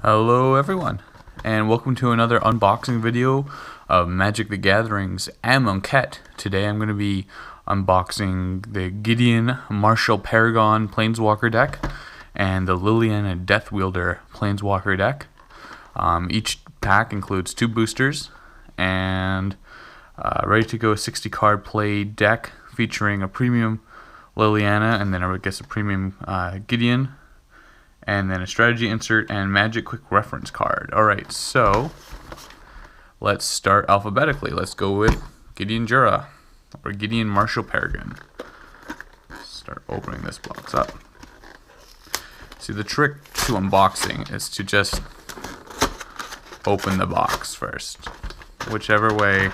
Hello everyone, and welcome to another unboxing video of Magic the Gathering's Amonkhet. Today I'm going to be unboxing the Gideon Martial Paragon Planeswalker deck and the Liliana Deathwielder Planeswalker deck. Each pack includes 2 boosters and ready to go 60 card play deck featuring a premium Liliana and then I guess a premium Gideon, and then a strategy insert and magic quick reference card. Alright, so let's start alphabetically. Let's go with Gideon Jura, or Gideon Martial Paragon. Start opening this box up. See, the trick to unboxing is to just open the box first. Whichever way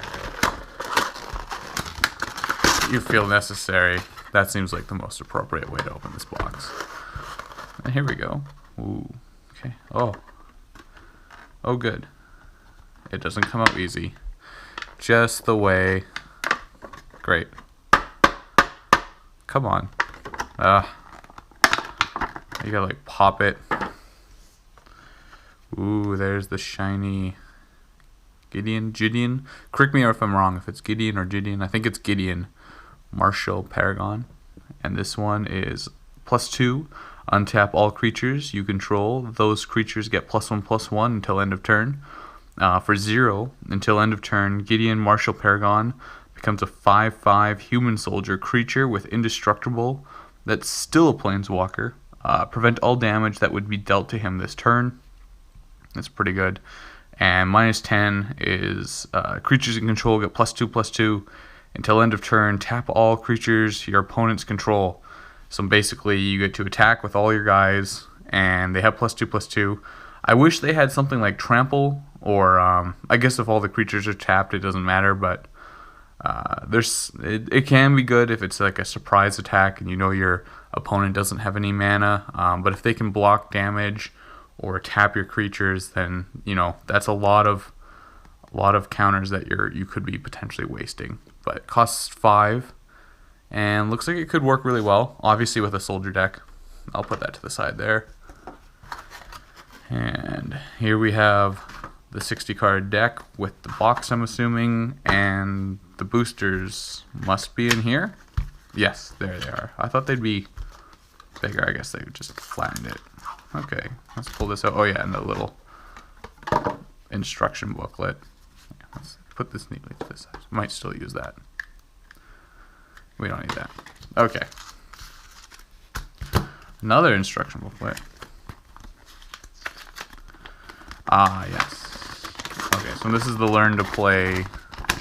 you feel necessary, that seems like the most appropriate way to open this box. And here we go. Ooh, okay. Oh, good. It doesn't come out easy. Just the way. Great. Come on. You gotta like pop it. Ooh, there's the shiny Gideon. Correct me if I'm wrong, if it's Gideon or Gideon. I think it's Gideon Martial Paragon. And this one is +2. Untap all creatures you control. Those creatures get +1/+1 until end of turn. For 0 until end of turn, Gideon Martial Paragon becomes a 5/5 human soldier creature with indestructible that's still a planeswalker. Prevent all damage that would be dealt to him this turn. That's pretty good. And -10 is creatures you control get +2/+2 until end of turn. Tap all creatures your opponents control. So basically, you get to attack with all your guys, and they have +2/+2. I wish they had something like Trample, or I guess if all the creatures are tapped, it doesn't matter. But it can be good if it's like a surprise attack, and you know your opponent doesn't have any mana. But if they can block damage or tap your creatures, then you know that's a lot of counters that you could be potentially wasting. But it costs 5. And looks like it could work really well, obviously with a soldier deck. I'll put that to the side there. And here we have the 60 card deck with the box, I'm assuming, and the boosters must be in here. Yes, there they are. I thought they'd be bigger. I guess they just flattened it. Okay, let's pull this out. Oh yeah, and the little instruction booklet. Yeah, let's put this neatly to the side. Might still use that. We don't need that. Okay. Another instruction booklet. Yes. Okay, so this is the learn to play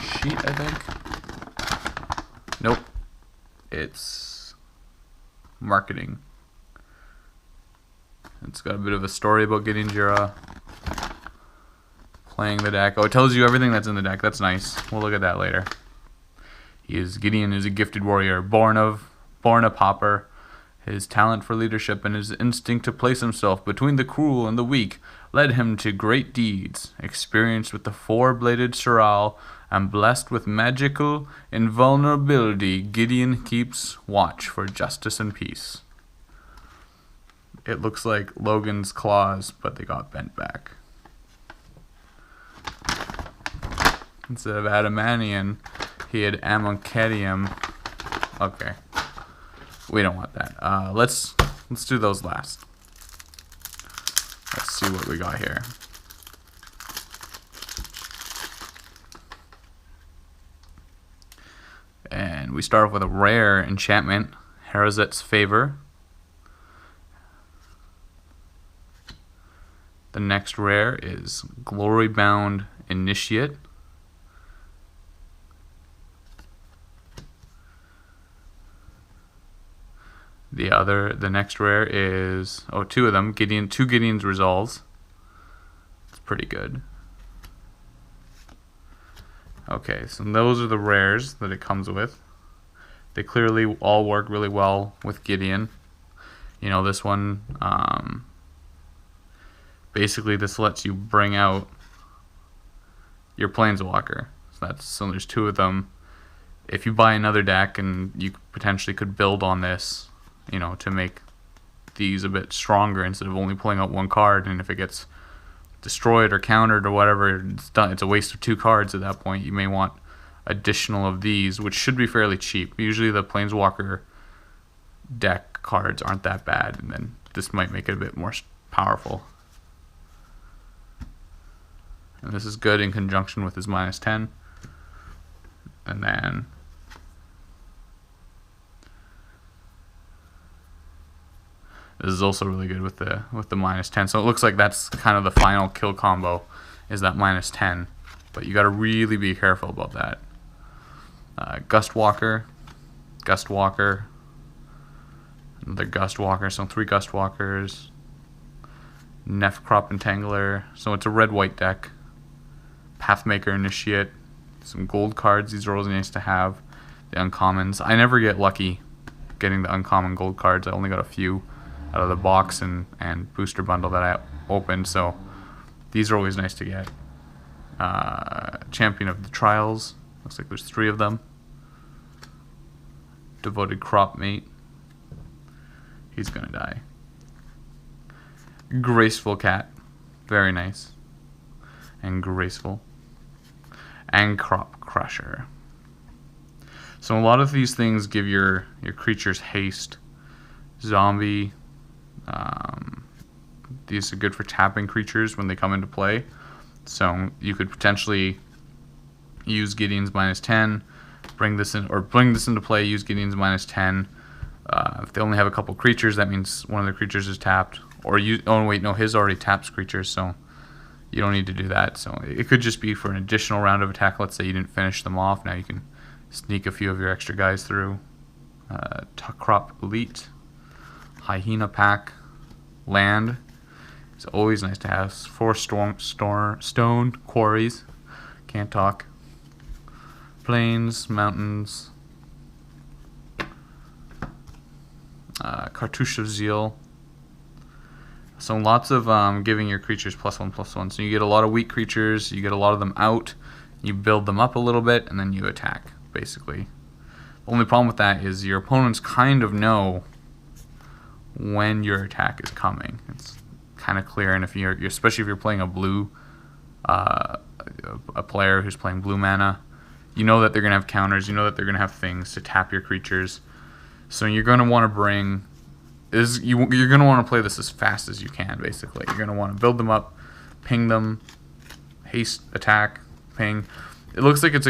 sheet, I think. Nope. It's marketing. It's got a bit of a story about getting Jira, playing the deck. Oh, it tells you everything that's in the deck. That's nice. We'll look at that later. Gideon is a gifted warrior, born a pauper. His talent for leadership and his instinct to place himself between the cruel and the weak led him to great deeds. Experienced with the 4-bladed Siral and blessed with magical invulnerability, Gideon keeps watch for justice and peace. It looks like Logan's claws, but they got bent back. Instead of adamantium, he had Amonkhetium. Okay. We don't want that. Let's do those last. Let's see what we got here. And we start off with a rare enchantment, Herazet's Favor. The next rare is Glorybound Initiate. The next rare is 2 of them. 2 Gideon's Resolves. It's pretty good. Okay, so those are the rares that it comes with. They clearly all work really well with Gideon. You know, this one, basically this lets you bring out your Planeswalker. So there's 2 of them. If you buy another deck, and you potentially could build on this, you know, to make these a bit stronger instead of only pulling out 1 card, and if it gets destroyed or countered or whatever, it's done. It's a waste of 2 cards at that point. You may want additional of these, which should be fairly cheap. Usually the Planeswalker deck cards aren't that bad, and then this might make it a bit more powerful. And this is good in conjunction with his -10. And then this is also really good with the -10. So it looks like that's kind of the final kill combo, is that -10. But you got to really be careful about that. Gustwalker, another Gustwalker, so 3 Gustwalkers, Nephcrop Entangler, so it's a red-white deck, Pathmaker Initiate, some gold cards, these are always nice to have, the uncommons. I never get lucky getting the uncommon gold cards, I only got a few out of the box and booster bundle that I opened, so these are always nice to get. Champion of the Trials, looks like there's 3 of them. Devoted Crop Mate, he's gonna die. Graceful Cat, very nice and graceful. And Crop Crusher. So a lot of these things give your creatures haste. Zombie, these are good for tapping creatures when they come into play. So you could potentially use Gideon's -10, bring this into play, use Gideon's -10. If they only have a couple creatures, that means one of the creatures is tapped. Or his already taps creatures, so you don't need to do that. So it could just be for an additional round of attack. Let's say you didn't finish them off. Now you can sneak a few of your extra guys through. Crop Elite, Hyena Pack, Land. It's always nice to have 4 stone quarries. Can't talk. Plains, mountains. Cartouche of Zeal. So lots of giving your creatures +1/+1. So you get a lot of weak creatures, you get a lot of them out, you build them up a little bit, and then you attack, basically. The only problem with that is your opponents kind of know when your attack is coming. It's kind of clear, and if especially if you're playing a blue, a player who's playing blue mana, you know that they're going to have counters, you know that they're going to have things to tap your creatures. So you're going to want to bring... You're going to want to play this as fast as you can, basically. You're going to want to build them up, ping them, haste, attack, ping. It looks like it's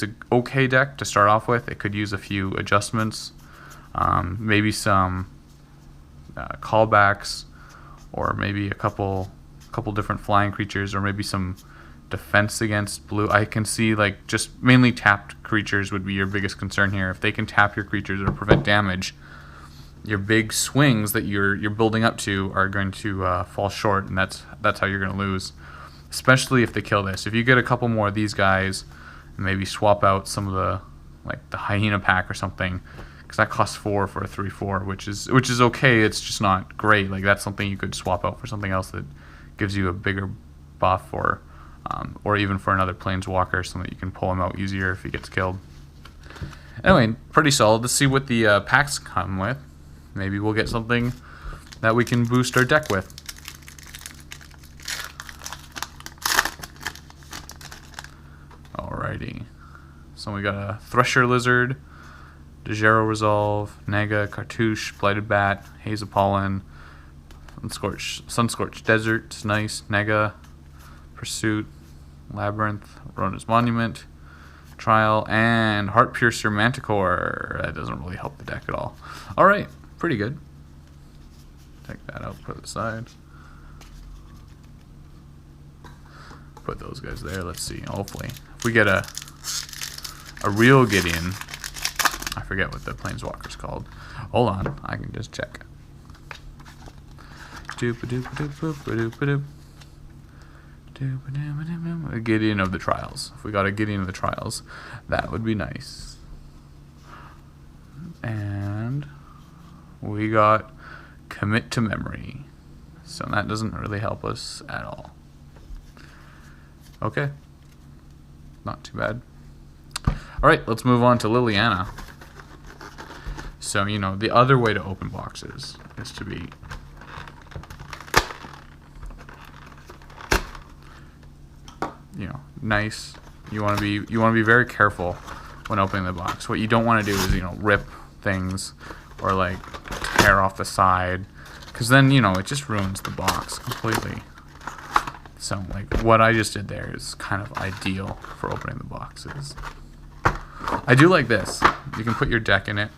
a okay deck to start off with. It could use a few adjustments, maybe some callbacks, or maybe a couple different flying creatures, or maybe some defense against blue. I can see like just mainly tapped creatures would be your biggest concern here. If they can tap your creatures or prevent damage, your big swings that you're building up to are going to fall short, and that's how you're going to lose. Especially if they kill this. If you get a couple more of these guys, and maybe swap out some of the Hyena Pack or something, because that costs 4 for a 3/4, which is okay. It's just not great. Like that's something you could swap out for something else that gives you a bigger buff, or even for another Planeswalker, so that you can pull him out easier if he gets killed. Anyway, pretty solid. Let's see what the packs come with. Maybe we'll get something that we can boost our deck with. Alrighty. So we got a Thresher Lizard, Dejero Resolve, Nega, Cartouche, Blighted Bat, Haze of Pollen, Sunscorched Desert, it's nice, Nega, Pursuit, Labyrinth, Rona's Monument, Trial, and Heartpiercer Manticore. That doesn't really help the deck at all. Alright, pretty good. Take that out, put it aside. Put those guys there, let's see, hopefully. If we get a real Gideon, I forget what the Planeswalker's called. Hold on, I can just check. A Gideon of the Trials. If we got a Gideon of the Trials, that would be nice. And we got Commit to Memory. So that doesn't really help us at all. Okay. Not too bad. Alright, let's move on to Liliana. So, you know, the other way to open boxes is to be nice. You want to be very careful when opening the box. What you don't want to do is, you know, rip things or like tear off the side, because then, you know, it just ruins the box completely. So like what I just did there is kind of ideal for opening the boxes. I do like this. You can put your deck in it.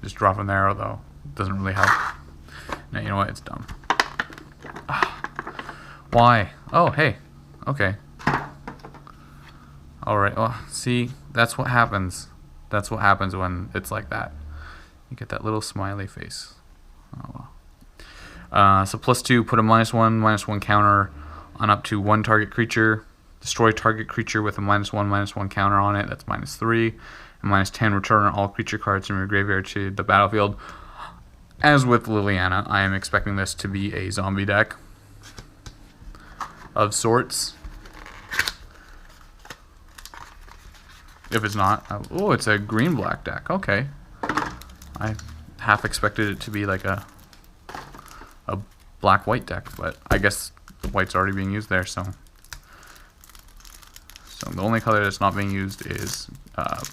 Just drop an arrow though. Doesn't really help. Now you know what? It's dumb. Why? Oh, hey. Okay. Alright. Oh, see? That's what happens. That's what happens when it's like that. You get that little smiley face. Oh, well. So +2, put a -1/-1 counter on up to one target creature. Destroy target creature with a -1/-1 counter on it. That's -3. And -10, return all creature cards from your graveyard to the battlefield. As with Liliana, I am expecting this to be a zombie deck of sorts. If it's not, oh, it's a green-black deck. Okay, I half expected it to be like a black-white deck, but I guess white's already being used there. So the only color that's not being used is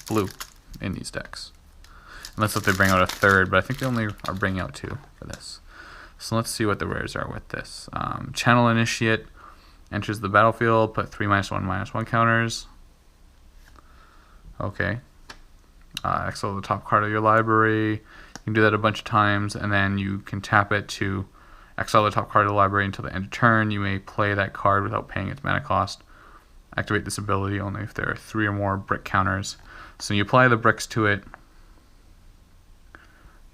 blue in these decks, unless if they bring out a third. But I think they only are bringing out 2 for this. So let's see what the rares are with this. Channel Initiate enters the battlefield. Put 3 -1/-1 counters. Okay. Exile the top card of your library. You can do that a bunch of times, and then you can tap it to exile the top card of the library until the end of turn. You may play that card without paying its mana cost. Activate this ability only if there are 3 or more brick counters. So you apply the bricks to it.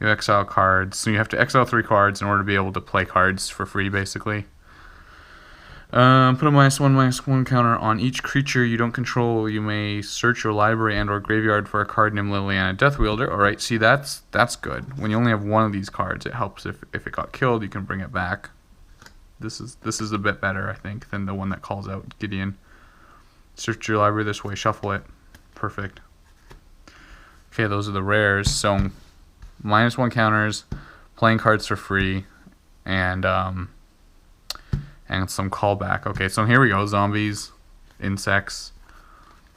You exile cards. So you have to exile 3 cards in order to be able to play cards for free, basically. Put a -1/-1 counter on each creature you don't control. You may search your library and or graveyard for a card named Liliana Deathwielder. Alright, see, that's good. When you only have one of these cards, it helps if it got killed, you can bring it back. This is a bit better, I think, than the one that calls out Gideon. Search your library this way, shuffle it. Perfect. Okay, those are the rares. So -1 counters, playing cards for free, and some callback. Okay, so here we go. Zombies, insects.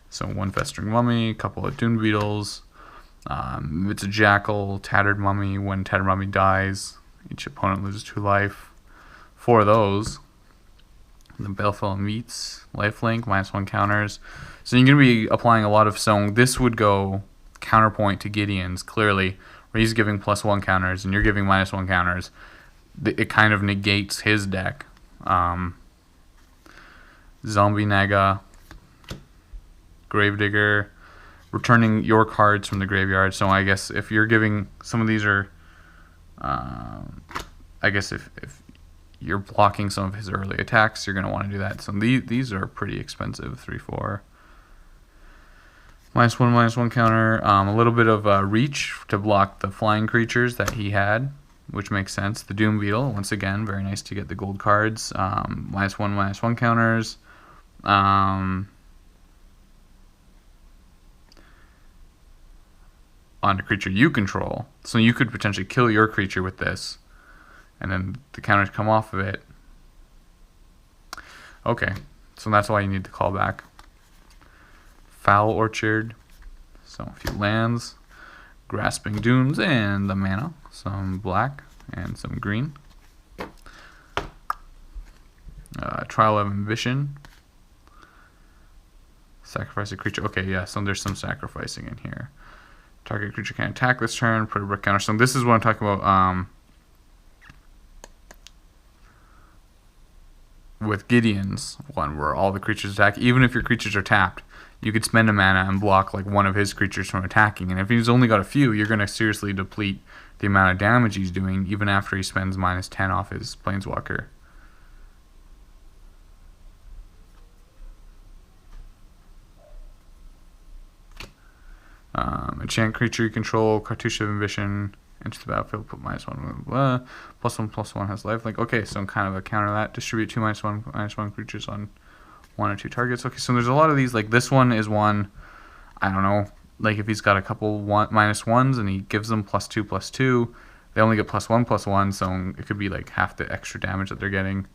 So 1 festering mummy, a couple of dune beetles. It's a jackal, tattered mummy. When tattered mummy dies, each opponent loses 2 life. 4 of those. The Baleful Meats, lifelink, -1 counters. So you're going to be applying a lot of... So this would go counterpoint to Gideon's, clearly, where he's giving +1 counters and you're giving -1 counters. It kind of negates his deck. Zombie Naga, Gravedigger, returning your cards from the graveyard. So I guess if you're giving... Some of these are... I guess if you're blocking some of his early attacks, you're going to want to do that. So these are pretty expensive. 3/4. -1/-1 counter. A little bit of reach to block the flying creatures that he had, which makes sense. The Doom Beetle, once again, very nice to get the gold cards. -1/-1 counters. On a creature you control. So you could potentially kill your creature with this, and then the counters come off of it. Okay, so that's why you need the callback. Foul Orchard. So a few lands. Grasping Dunes and the mana. Some black and some green. Trial of Ambition. Sacrifice a creature. Okay, yeah, so there's some sacrificing in here. Target creature can attack this turn. Put a brick counter. So this is what I'm talking about with Gideon's one, where all the creatures attack. Even if your creatures are tapped, you could spend a mana and block like one of his creatures from attacking. And if he's only got a few, you're going to seriously deplete the amount of damage he's doing, even after he spends -10 off his Planeswalker. Enchant creature you control, Cartouche of Ambition, enter the battlefield, put -1, blah, +1/+1 has lifelink. Okay, so kind of a counter that. Distribute 2 -1 creatures on 1 or 2 targets. Okay, so there's a lot of these. Like this one is one, I don't know, like if he's got a couple -1s and he gives them +2/+2, they only get +1/+1, so it could be like half the extra damage that they're getting.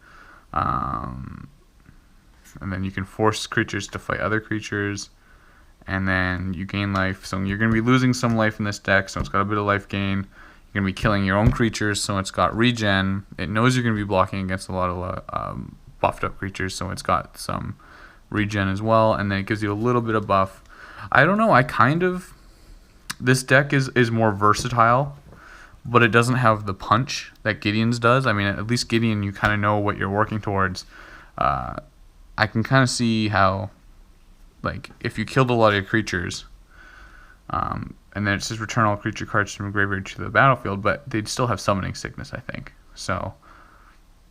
And then you can force creatures to fight other creatures. And then you gain life. So you're going to be losing some life in this deck, so it's got a bit of life gain. You're going to be killing your own creatures, so it's got regen. It knows you're going to be blocking against a lot of buffed up creatures, so it's got some regen as well. And then it gives you a little bit of buff. I don't know, this deck is more versatile, but it doesn't have the punch that Gideon's does. I mean, at least Gideon, you kind of know what you're working towards. I can kind of see how, like, if you killed a lot of your creatures, and then it says return all creature cards from the graveyard to the battlefield, but they'd still have summoning sickness, I think. So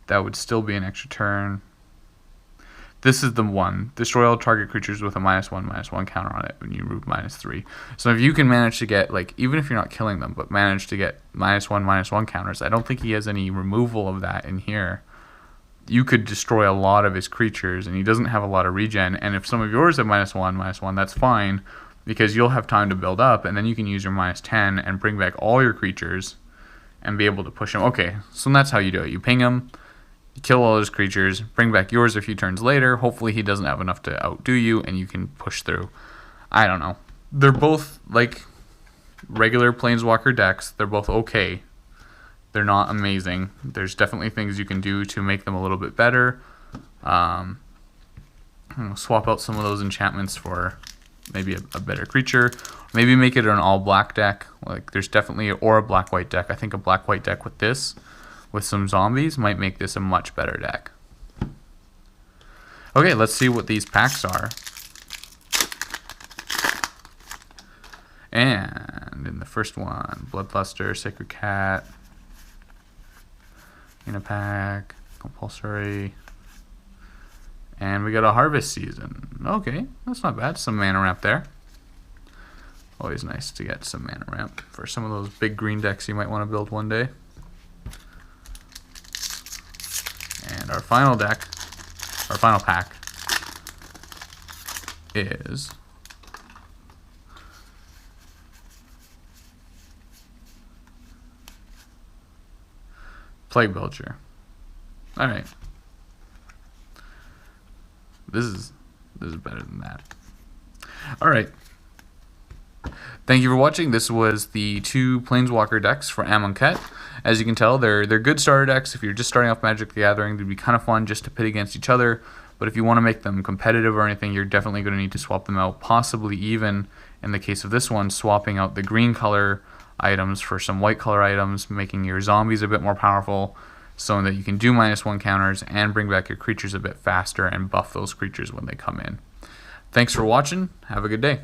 that would still be an extra turn. This is the one. Destroy all target creatures with a -1/-1 counter on it when you remove -3. So if you can manage to get, like, even if you're not killing them, but manage to get -1/-1 counters, I don't think he has any removal of that in here. You could destroy a lot of his creatures, and he doesn't have a lot of regen. And if some of yours have -1/-1, that's fine, because you'll have time to build up, and then you can use your -10 and bring back all your creatures and be able to push them. Okay, so that's how you do it. You ping him, you kill all his creatures, bring back yours a few turns later. Hopefully he doesn't have enough to outdo you, and you can push through. I don't know. They're both like regular Planeswalker decks. They're both okay. They're not amazing. There's definitely things you can do to make them a little bit better. Swap out some of those enchantments for maybe a better creature. Maybe make it an all-black deck. Like, there's definitely, or a black-white deck. I think a black-white deck with this, with some zombies, might make this a much better deck. Okay, let's see what these packs are. And in the first one, Bloodluster, Sacred Cat, in a pack, compulsory, and we got a Harvest Season. Okay, that's not bad. Some mana ramp there. Always nice to get some mana ramp for some of those big green decks you might want to build one day. And our final deck, our final pack, is Plague Belcher. Alright. This is better than that. Alright. Thank you for watching. This was the 2 Planeswalker decks for Amonkhet. As you can tell, they're good starter decks. If you're just starting off Magic the Gathering, they'd be kind of fun just to pit against each other. But if you want to make them competitive or anything, you're definitely going to need to swap them out. Possibly even, in the case of this one, swapping out the green color items for some white color items, making your zombies a bit more powerful so that you can do -1 counters and bring back your creatures a bit faster and buff those creatures when they come in. Thanks for watching. Have a good day.